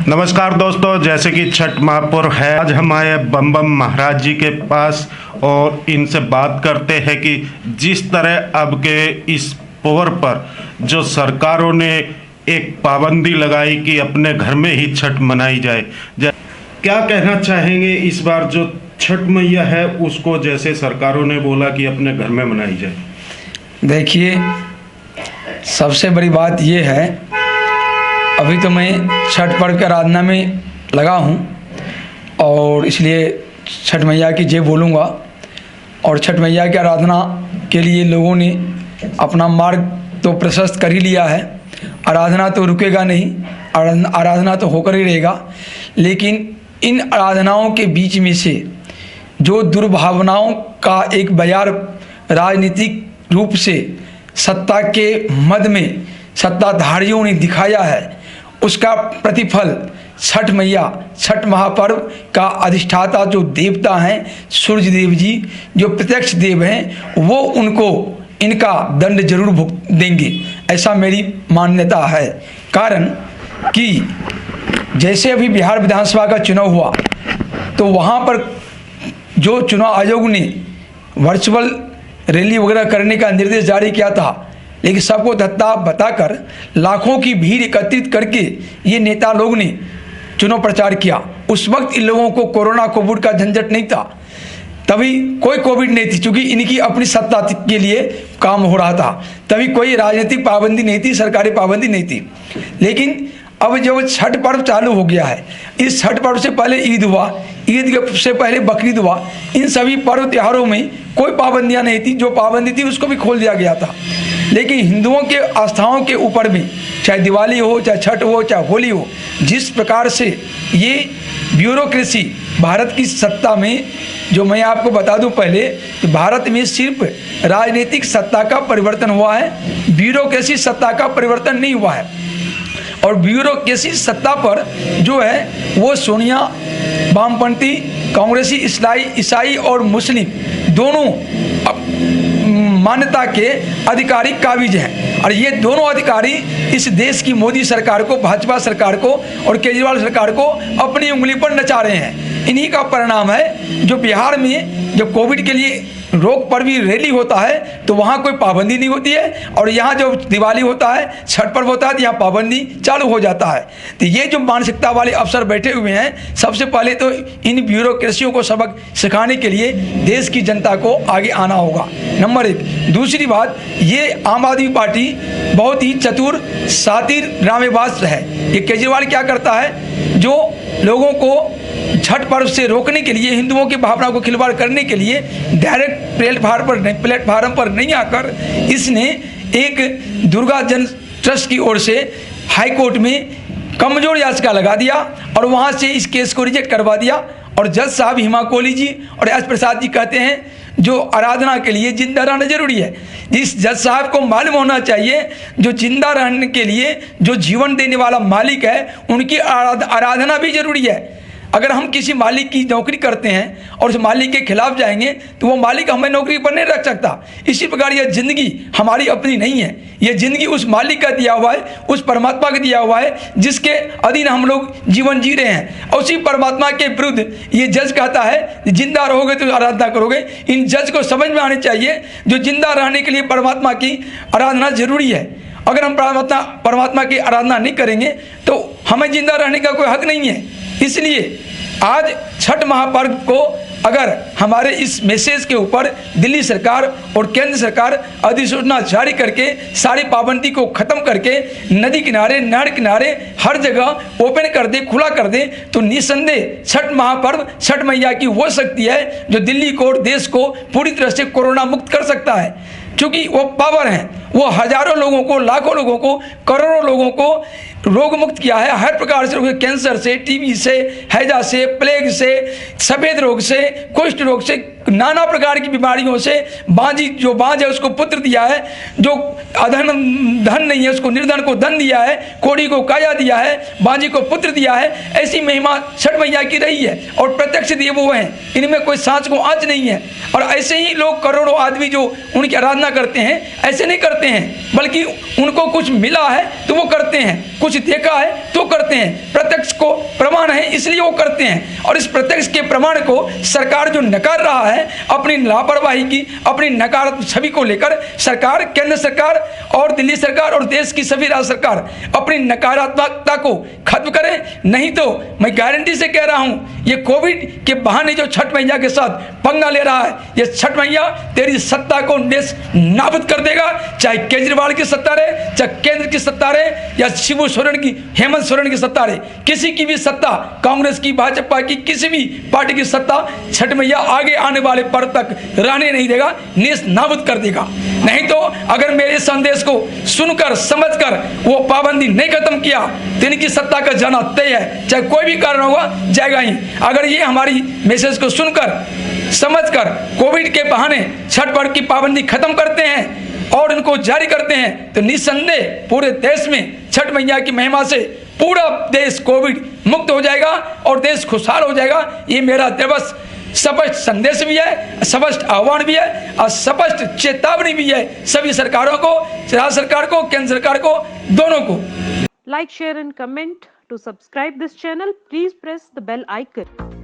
नमस्कार दोस्तों, जैसे कि छठ महापर्व है, आज हम आए बम बम महाराज जी के पास और इनसे बात करते हैं कि जिस तरह अब के इस पर्व पर जो सरकारों ने एक पाबंदी लगाई कि अपने घर में ही छठ मनाई जाए, क्या कहना चाहेंगे इस बार जो छठ मैया है उसको, जैसे सरकारों ने बोला कि अपने घर में मनाई जाए। देखिए, सबसे बड़ी बात ये है, अभी तो मैं छठ पर्व की आराधना में लगा हूँ और इसलिए छठ मैया की जय बोलूँगा। और छठ मैया की आराधना के लिए लोगों ने अपना मार्ग तो प्रशस्त कर ही लिया है। आराधना तो रुकेगा नहीं, आराधना तो होकर ही रहेगा। लेकिन इन आराधनाओं के बीच में से जो दुर्भावनाओं का एक बयार राजनीतिक रूप से सत्ता के मद में सत्ताधारियों ने दिखाया है, उसका प्रतिफल छठ मैया, छठ महापर्व का अधिष्ठाता जो देवता हैं सूर्य देव जी, जो प्रत्यक्ष देव हैं, वो उनको इनका दंड जरूर भुगत देंगे, ऐसा मेरी मान्यता है। कारण कि जैसे अभी बिहार विधानसभा का चुनाव हुआ तो वहाँ पर जो चुनाव आयोग ने वर्चुअल रैली वगैरह करने का निर्देश जारी किया था, लेकिन सबको धत्ता बताकर लाखों की भीड़ एकत्रित करके ये नेता लोग ने चुनाव प्रचार किया। उस वक्त इन लोगों को कोरोना कोविड का झंझट नहीं था, तभी कोई कोविड नहीं थी, क्योंकि इनकी अपनी सत्ता के लिए काम हो रहा था। तभी कोई राजनीतिक पाबंदी नहीं थी, सरकारी पाबंदी नहीं थी। लेकिन अब जब छठ पर्व चालू हो गया है, इस छठ पर्व से पहले ईद हुआ, ईद से पहले बकरीद हुआ, इन सभी पर्व त्योहारों में कोई पाबंदियां नहीं थी। जो पाबंदी थी उसको भी खोल दिया गया था। लेकिन हिंदुओं के आस्थाओं के ऊपर भी, चाहे दिवाली हो, चाहे छठ हो, चाहे होली हो, जिस प्रकार से ये ब्यूरोक्रेसी भारत की सत्ता में, जो मैं आपको बता दूं पहले कि भारत में सिर्फ राजनीतिक सत्ता का परिवर्तन हुआ है, ब्यूरोक्रेसी सत्ता का परिवर्तन नहीं हुआ है। और ब्यूरोक्रेसी सत्ता पर जो है वो सोनिया, वामपंथी, कांग्रेसी, ईसाई और मुस्लिम दोनों मान्यता के अधिकारी काबिज हैं। और ये दोनों अधिकारी इस देश की मोदी सरकार को, भाजपा सरकार को और केजरीवाल सरकार को अपनी उंगली पर नचा रहे हैं। इन्हीं का परिणाम है जो बिहार में जब कोविड के लिए रोग पर भी रैली होता है तो वहाँ कोई पाबंदी नहीं होती है, और यहाँ जो दिवाली होता है, छठ पर्व होता है तो यहाँ पाबंदी चालू हो जाता है। तो ये जो मानसिकता वाले अफसर बैठे हुए हैं, सबसे पहले तो इन ब्यूरोक्रेसियों को सबक सिखाने के लिए देश की जनता को आगे आना होगा, नंबर एक। दूसरी बात, ये आम आदमी पार्टी बहुत ही चतुर, सातिर, ड्रामेबाज है। ये केजरीवाल क्या करता है, जो लोगों को छठ पर्व से रोकने के लिए, हिंदुओं की भावना को खिलवाड़ करने के लिए डायरेक्ट प्लेटफार्म पर नहीं आकर इसने एक दुर्गा जन ट्रस्ट की ओर से हाई कोर्ट में कमजोर याचिका लगा दिया और वहां से इस केस को रिजेक्ट करवा दिया। और जज साहब हिमा कोहली जी और एस प्रसाद जी कहते हैं जो आराधना के लिए जिंदा रहना जरूरी है। इस जज साहब को मालूम होना चाहिए जो जिंदा रहने के लिए जो जीवन देने वाला मालिक है, उनकी आराधना भी जरूरी है। अगर हम किसी मालिक की नौकरी करते हैं और उस मालिक के खिलाफ जाएंगे तो वो मालिक हमें नौकरी पर नहीं रख सकता। इसी प्रकार यह जिंदगी हमारी अपनी नहीं है, यह जिंदगी उस मालिक का दिया हुआ है, उस परमात्मा का दिया हुआ है, जिसके अधीन हम लोग जीवन जी रहे हैं। और उसी परमात्मा के विरुद्ध ये जज कहता है जिंदा रहोगे तो आराधना करोगे। इन जज को समझ में आनी चाहिए जो जिंदा रहने के लिए परमात्मा की आराधना जरूरी है। अगर हम परमात्मा की आराधना नहीं करेंगे तो हमें जिंदा रहने का कोई हक नहीं है। इसलिए आज छठ महापर्व को अगर हमारे इस मैसेज के ऊपर दिल्ली सरकार और केंद्र सरकार अधिसूचना जारी करके सारी पाबंदी को ख़त्म करके नदी किनारे, नहर किनारे हर जगह ओपन कर दे, खुला कर दे, तो निस्संदेह छठ महापर्व, छठ मैया की वो शक्ति है जो दिल्ली को और देश को पूरी तरह से कोरोना मुक्त कर सकता है। क्योंकि वो पावर हैं, वो हजारों लोगों को, लाखों लोगों को, करोड़ों लोगों को रोग मुक्त किया है। हर प्रकार से, कैंसर से, टीबी से, हैजा से, प्लेग से, सफ़ेद रोग से, कुष्ठ रोग से, नाना प्रकार की बीमारियों से, जो बांझ है उसको पुत्र दिया है, जो धन नहीं है उसको निर्धन को धन दिया है, कोढ़ी को काया दिया है, बांझी को पुत्र दिया है। ऐसी महिमा छठ मैया की रही है और प्रत्यक्ष देव वो हैं, इनमें कोई सांच को आँच नहीं है। और ऐसे ही लोग करोड़ों आदमी जो उनकी आराधना करते हैं ऐसे नहीं करते हैं, बल्कि उनको कुछ मिला है तो वो करते हैं, कुछ देखा है तो करते हैं, प्रत्यक्ष को प्रमाण है इसलिए वो करते हैं। और इस प्रत्यक्ष के प्रमाण को सरकार जो नकार रहा है अपनी लापरवाही की, अपनी नकारात्मक छवि को लेकर, सरकार, केंद्र सरकार और दिल्ली सरकार और देश की सभी राज्य सरकार अपनी नकारात्मकता को खत्म करें, नहीं तो मैं गारंटी से कह रहा हूं ये कोविड के बहाने जो छठ मैया के साथ पंगा ले रहा है, ये छठ मैया तेरी सत्ता को नेस नाबूद कर देगा। चाहे केजरीवाल की सत्ता रहे, चाहे केंद्र की सत्ता रहे, या शिबू सोरेन की, हेमंत सोरेन की सत्ता रहे, किसी की भी सत्ता, कांग्रेस की, भाजपा की, किसी भी पार्टी की सत्ता, छठ मैया आगे आने वाले पर्व तक रहने नहीं देगा, नेस नाबूद कर देगा। नहीं तो अगर मेरे संदेश को सुनकर समझकर वो पाबंदी नहीं खत्म किया तो इनकी सत्ता का जाना तय है, चाहे कोई भी कारण होगा जाएगा ही। अगर ये हमारी मैसेज को सुनकर समझकर कोविड के बहाने छठ पर्व की पाबंदी खत्म करते हैं और इनको जारी करते हैं तो निस्संदेह पूरे देश में छठ मैया की महिमा से पूरा देश कोविड मुक्त हो जाएगा और देश खुशहाल हो जाएगा। ये मेरा दिवस स्पष्ट संदेश भी है, स्पष्ट आह्वान भी है और स्पष्ट चेतावनी भी है सभी सरकारों को, राज्य सरकार को, केंद्र सरकार को, दोनों को। Like, share and comment. To subscribe this channel, please press the bell icon.